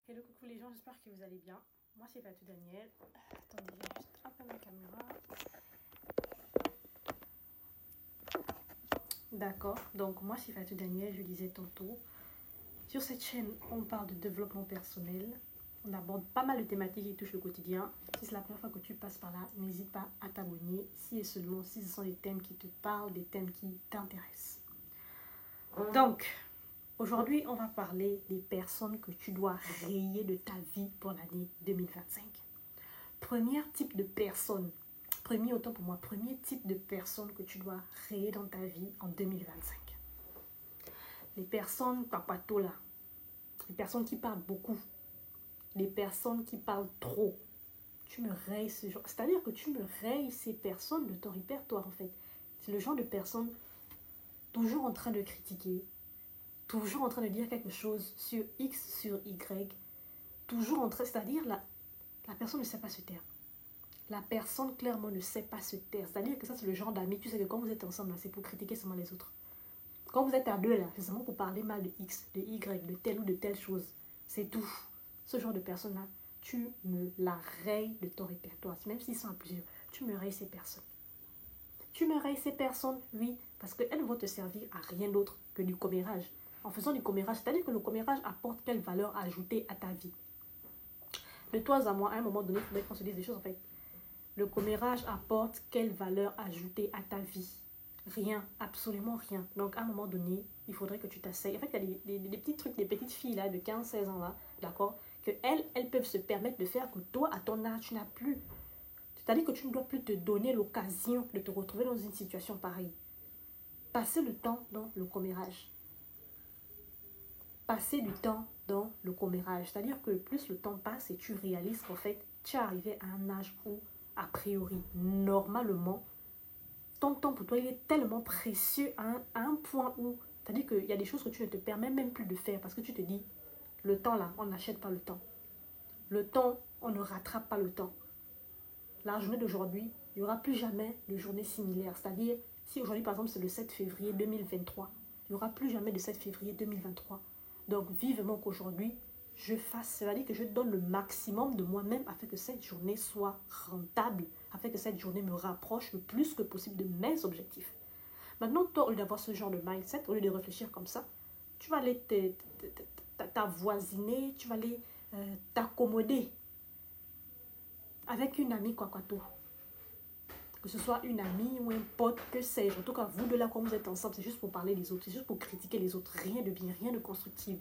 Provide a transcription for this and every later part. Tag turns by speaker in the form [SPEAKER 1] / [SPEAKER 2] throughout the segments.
[SPEAKER 1] Hello, coucou les gens, j'espère que vous allez bien. Moi, c'est Fatou Daniel. Attendez, je vais juste un peu ma caméra. D'accord, donc moi, c'est Fatou Daniel, je le disais tantôt. Sur cette chaîne, on parle de développement personnel. On aborde pas mal de thématiques qui touchent le quotidien. Si c'est la première fois que tu passes par là, n'hésite pas à t'abonner. Si et seulement si ce sont des thèmes qui te parlent, des thèmes qui t'intéressent. Donc, aujourd'hui, on va parler des personnes que tu dois rayer de ta vie pour l'année 2025. Premier type de personne, premier type de personne que tu dois rayer dans ta vie en 2025. Les personnes papato là, les personnes qui parlent beaucoup, les personnes qui parlent trop. Tu me rayes ce genre, c'est-à-dire que tu me rayes ces personnes de ton répertoire en fait. C'est le genre de personne toujours en train de critiquer, toujours en train de dire quelque chose sur X, sur Y, toujours en train, c'est-à-dire la personne ne sait pas se taire. La personne clairement ne sait pas se taire. C'est-à-dire que ça, c'est le genre d'amis, tu sais que quand vous êtes ensemble, c'est pour critiquer seulement les autres. Quand vous êtes à deux, là, c'est seulement pour parler mal de X, de Y, de telle ou de telle chose. C'est tout. Ce genre de personne-là, tu me la rayes de ton répertoire. Même s'ils sont à plusieurs, tu me rayes ces personnes. Tu me rayes ces personnes, oui, parce qu'elles vont te servir à rien d'autre que du commérage. En faisant du commérage, c'est-à-dire que le commérage apporte quelle valeur ajoutée à ta vie. De toi à moi, à un moment donné, il faudrait qu'on se dise des choses en fait. Le commérage apporte quelle valeur ajoutée à ta vie? Rien, absolument rien. Donc, à un moment donné, il faudrait que tu t'asseyes. En fait, il y a des petits trucs, des petites filles là, de 15-16 ans là, d'accord, que elles peuvent se permettre de faire que toi, à ton âge, tu n'as plus. C'est-à-dire que tu ne dois plus te donner l'occasion de te retrouver dans une situation pareille. Passer le temps dans le commérage. Passer du temps dans le commérage. C'est-à-dire que plus le temps passe et tu réalises qu'en fait, tu es arrivé à un âge où a priori, normalement, ton temps pour toi, il est tellement précieux à un point où, c'est-à-dire qu'il y a des choses que tu ne te permets même plus de faire parce que tu te dis, le temps là, on n'achète pas le temps. Le temps, on ne rattrape pas le temps. La journée d'aujourd'hui, il n'y aura plus jamais de journée similaire. C'est-à-dire, si aujourd'hui, par exemple, c'est le 7 février 2023, il n'y aura plus jamais de 7 février 2023. Donc, vivement qu'aujourd'hui, je fasse, c'est-à-dire que je donne le maximum de moi-même afin que cette journée soit rentable, afin que cette journée me rapproche le plus que possible de mes objectifs. Maintenant, toi, au lieu d'avoir ce genre de mindset, au lieu de réfléchir comme ça, tu vas aller t'avoisiner, tu vas aller t'accommoder avec une amie Kwakwato. Que ce soit une amie ou un pote, que sais-je. En tout cas, vous deux là, quand vous êtes ensemble, c'est juste pour parler des autres, c'est juste pour critiquer les autres. Rien de bien, rien de constructif.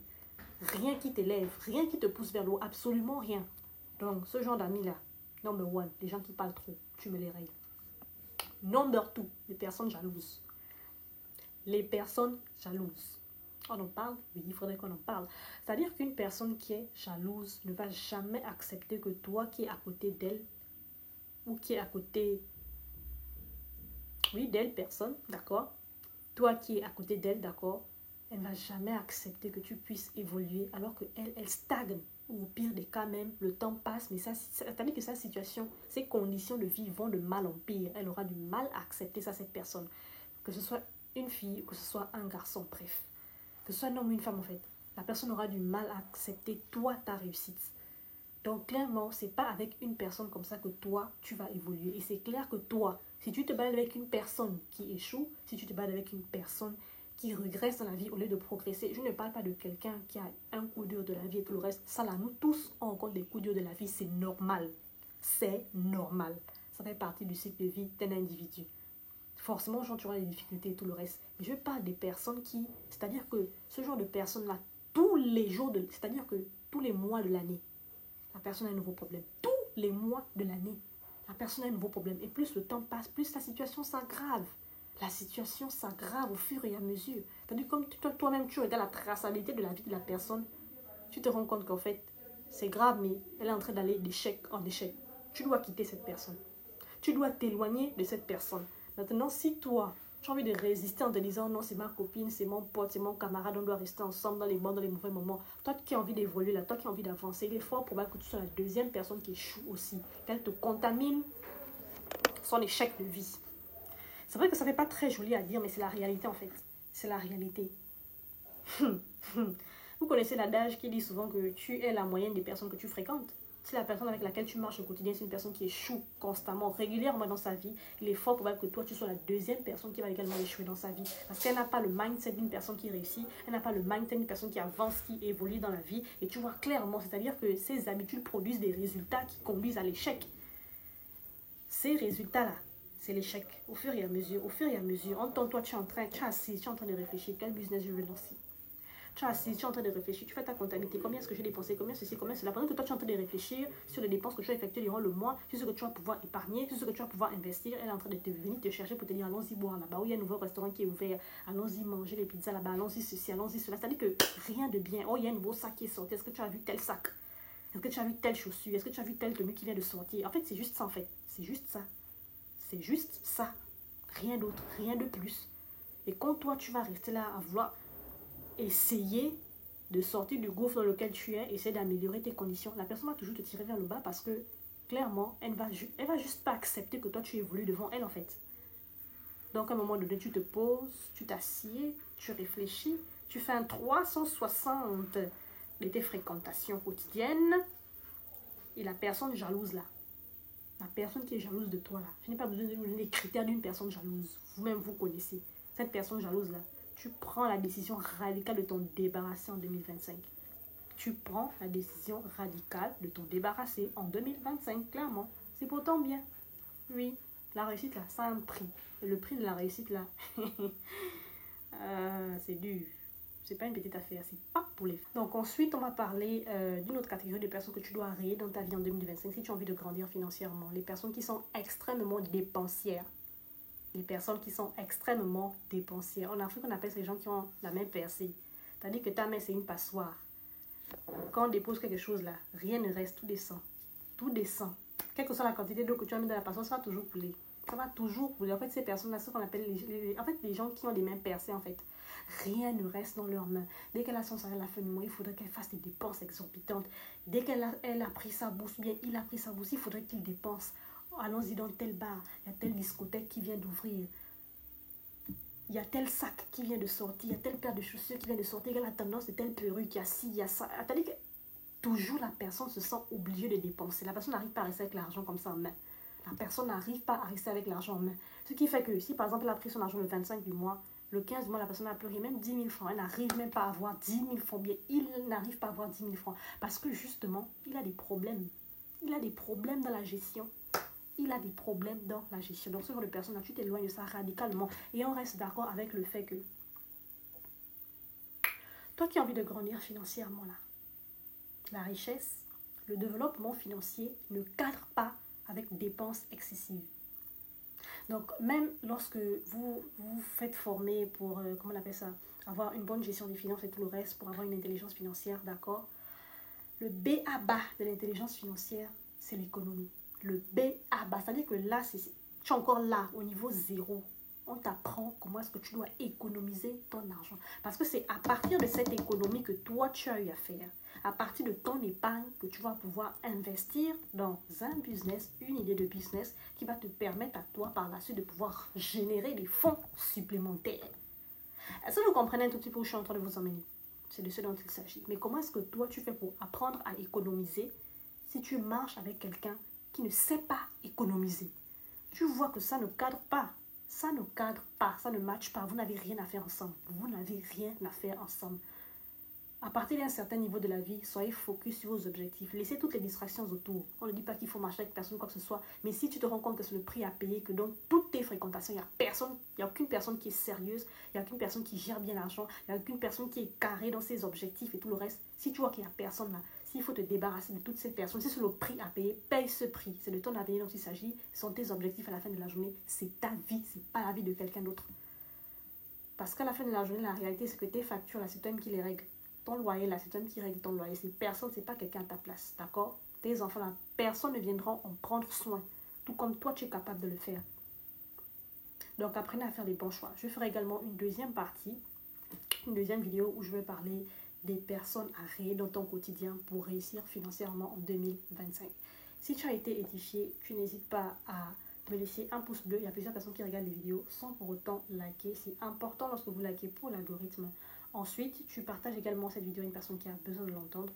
[SPEAKER 1] Rien qui t'élève, rien qui te pousse vers le haut, absolument rien. Donc, ce genre d'amis là, number one, les gens qui parlent trop, tu me les rayes. Number two, les personnes jalouses. Les personnes jalouses. On en parle? Oui, il faudrait qu'on en parle. C'est-à-dire qu'une personne qui est jalouse ne va jamais accepter que toi qui es à côté d'elle, ou qui est à côté, oui, d'elle, personne, d'accord? Toi qui es à côté d'elle, d'accord? Elle ne va jamais accepter que tu puisses évoluer alors qu'elle, elle stagne. Ou au pire des cas même, le temps passe, mais ça, c'est-à-dire que sa situation, ses conditions de vie vont de mal en pire. Elle aura du mal à accepter ça, cette personne. Que ce soit une fille, que ce soit un garçon, bref. Que ce soit un homme ou une femme en fait. La personne aura du mal à accepter toi, ta réussite. Donc clairement, c'est pas avec une personne comme ça que toi, tu vas évoluer. Et c'est clair que toi, si tu te bats avec une personne qui échoue, si tu te bats avec une personne qui regresse dans la vie au lieu de progresser, je ne parle pas de quelqu'un qui a un coup dur de la vie et tout le reste. Ça là, nous tous, on rencontre des coups durs de la vie, c'est normal. C'est normal. Ça fait partie du cycle de vie d'un individu. Forcément, tu auras des difficultés et tout le reste. Mais je parle des personnes qui, c'est-à-dire que ce genre de personnes-là, tous les jours, c'est-à-dire que tous les mois de l'année, la personne a un nouveau problème. Tous les mois de l'année, la personne a un nouveau problème. Et plus le temps passe, plus la situation s'aggrave. La situation s'aggrave au fur et à mesure. C'est-à-dire comme toi-même, tu regardes la traçabilité de la vie de la personne, tu te rends compte qu'en fait, c'est grave, mais elle est en train d'aller d'échec en échec. Tu dois quitter cette personne. Tu dois t'éloigner de cette personne. Maintenant, si toi, tu as envie de résister en te disant non, c'est ma copine, c'est mon pote, c'est mon camarade, on doit rester ensemble dans les bons, dans les mauvais moments. Toi qui as envie d'évoluer là, toi qui as envie d'avancer, il est fort probable que tu sois la deuxième personne qui échoue aussi. Qu'elle te contamine son échec de vie. C'est vrai que ça ne fait pas très joli à dire, mais c'est la réalité en fait. C'est la réalité. Vous connaissez l'adage qui dit souvent que tu es la moyenne des personnes que tu fréquentes. Si la personne avec laquelle tu marches au quotidien, c'est une personne qui échoue constamment, régulièrement dans sa vie, il est fort probable que toi, tu sois la deuxième personne qui va également échouer dans sa vie. Parce qu'elle n'a pas le mindset d'une personne qui réussit, elle n'a pas le mindset d'une personne qui avance, qui évolue dans la vie. Et tu vois clairement, c'est-à-dire que ces habitudes produisent des résultats qui conduisent à l'échec. Ces résultats-là, c'est l'échec. Au fur et à mesure, en temps, toi, tu es assis, tu es en train de réfléchir, quel business je veux lancer. Tu es assis, tu es en train de réfléchir, tu fais ta comptabilité, combien est-ce que j'ai dépensé, combien ceci, combien cela. Pendant que toi, tu es en train de réfléchir sur les dépenses que tu as effectuées durant le mois, sur ce que tu vas pouvoir épargner, sur ce que tu vas pouvoir investir, elle est en train de venir te chercher pour te dire allons-y boire là-bas, où il y a un nouveau restaurant qui est ouvert, allons-y manger les pizzas là-bas, allons-y ceci, allons-y cela. C'est-à-dire que rien de bien. Oh, il y a un nouveau sac qui est sorti, est-ce que tu as vu tel sac? Est-ce que tu as vu telle chaussure? Est-ce que tu as vu telle tenue qui vient de sortir? En fait, c'est juste ça en fait. C'est juste ça. C'est juste ça. Rien d'autre, rien de plus. Et quand toi, tu vas rester là à vouloir essayer de sortir du gouffre dans lequel tu es, essayer d'améliorer tes conditions, la personne va toujours te tirer vers le bas parce que clairement, elle va juste pas accepter que toi tu évolues devant elle en fait. Donc à un moment donné, tu te poses, tu t'assieds, tu réfléchis, tu fais un 360 de tes fréquentations quotidiennes et la personne jalouse là, la personne qui est jalouse de toi là, je n'ai pas besoin de vous donner les critères d'une personne jalouse, vous-même vous connaissez, cette personne jalouse là, tu prends la décision radicale de t'en débarrasser en 2025. Tu prends la décision radicale de t'en débarrasser en 2025, clairement. C'est pour ton bien. Oui, la réussite là, ça a un prix. Et le prix de la réussite là, c'est dur. C'est pas une petite affaire, c'est pas pour les femmes. Donc ensuite, on va parler d'une autre catégorie de personnes que tu dois rayer dans ta vie en 2025 si tu as envie de grandir financièrement. Les personnes qui sont extrêmement dépensières. Les personnes qui sont extrêmement dépensières. En Afrique, on appelle ces gens qui ont la main percée. C'est-à-dire que ta main, c'est une passoire. Quand on dépose quelque chose là, rien ne reste, tout descend. Tout descend. Quelle que soit la quantité d'eau que tu as mis dans la passoire, ça va toujours couler. Ça va toujours couler. En fait, ces personnes-là, ce qu'on appelle les gens qui ont des mains percées, en fait. Rien ne reste dans leurs mains. Dès qu'elle a son salaire à la fin du mois, il faudrait qu'elle fasse des dépenses exorbitantes. Dès qu'elle a pris sa bourse, bien, il a pris sa bourse, il faudrait qu'il dépense. Allons-y dans tel bar, il y a telle discothèque qui vient d'ouvrir. Il y a tel sac qui vient de sortir, il y a telle paire de chaussures qui vient de sortir, il y a la tendance de telle perruque, il y a ci, il y a ça. C'est-à-dire que toujours la personne se sent obligée de dépenser. La personne n'arrive pas à rester avec l'argent comme ça en main. La personne n'arrive pas à rester avec l'argent en main. Ce qui fait que si par exemple elle a pris son argent le 25 du mois, le 15 du mois, la personne n'a plus rien, même 10 000 francs. Elle n'arrive même pas à avoir 10 000 francs. Bien, il n'arrive pas à avoir 10 000 francs. Parce que justement, il a des problèmes. Il a des problèmes dans la gestion. Il a des problèmes dans la gestion. Donc ce genre de personne-là, tu t'éloignes de ça radicalement. Et on reste d'accord avec le fait que toi qui as envie de grandir financièrement là, la richesse, le développement financier ne cadre pas avec dépenses excessives. Donc même lorsque vous vous faites former pour, comment on appelle ça, avoir une bonne gestion des finances et tout le reste, pour avoir une intelligence financière, d'accord, le B à bas de l'intelligence financière, c'est l'économie. Le B à bas, c'est-à-dire que là, tu es encore là, au niveau zéro. On t'apprend comment est-ce que tu dois économiser ton argent. Parce que c'est à partir de cette économie que toi, tu as eu à faire. À partir de ton épargne que tu vas pouvoir investir dans un business, une idée de business qui va te permettre à toi par la suite de pouvoir générer des fonds supplémentaires. Est-ce que vous comprenez un tout petit peu où je suis en train de vous emmener? C'est de ce dont il s'agit. Mais comment est-ce que toi, tu fais pour apprendre à économiser si tu marches avec quelqu'un qui ne sait pas économiser? Tu vois que ça ne cadre pas. Ça ne cadre pas, ça ne matche pas. Vous n'avez rien à faire ensemble. Vous n'avez rien à faire ensemble. À partir d'un certain niveau de la vie, soyez focus sur vos objectifs. Laissez toutes les distractions autour. On ne dit pas qu'il faut marcher avec personne, quoi que ce soit. Mais si tu te rends compte que c'est le prix à payer, que dans toutes tes fréquentations, il n'y a aucune personne qui est sérieuse, il n'y a aucune personne qui gère bien l'argent, il n'y a aucune personne qui est carrée dans ses objectifs et tout le reste. Si tu vois qu'il n'y a personne là, s'il faut te débarrasser de toutes ces personnes, si c'est le prix à payer, paye ce prix. C'est de ton avenir dont il s'agit. Ce sont tes objectifs à la fin de la journée. C'est ta vie, c'est pas la vie de quelqu'un d'autre. Parce qu'à la fin de la journée, la réalité, c'est que tes factures là, c'est toi qui les règles. Ton loyer là, c'est toi qui règle ton loyer. C'est personne, c'est pas quelqu'un à ta place. D'accord? Tes enfants là, personne ne viendra en prendre soin. Tout comme toi, tu es capable de le faire. Donc, apprenez à faire des bons choix. Je ferai également une deuxième partie, une deuxième vidéo où je vais parler des personnes à rayer dans ton quotidien pour réussir financièrement en 2025. Si tu as été édifié, tu n'hésites pas à me laisser un pouce bleu. Il y a plusieurs personnes qui regardent les vidéos sans pour autant liker. C'est important lorsque vous likez pour l'algorithme. Ensuite, tu partages également cette vidéo à une personne qui a besoin de l'entendre.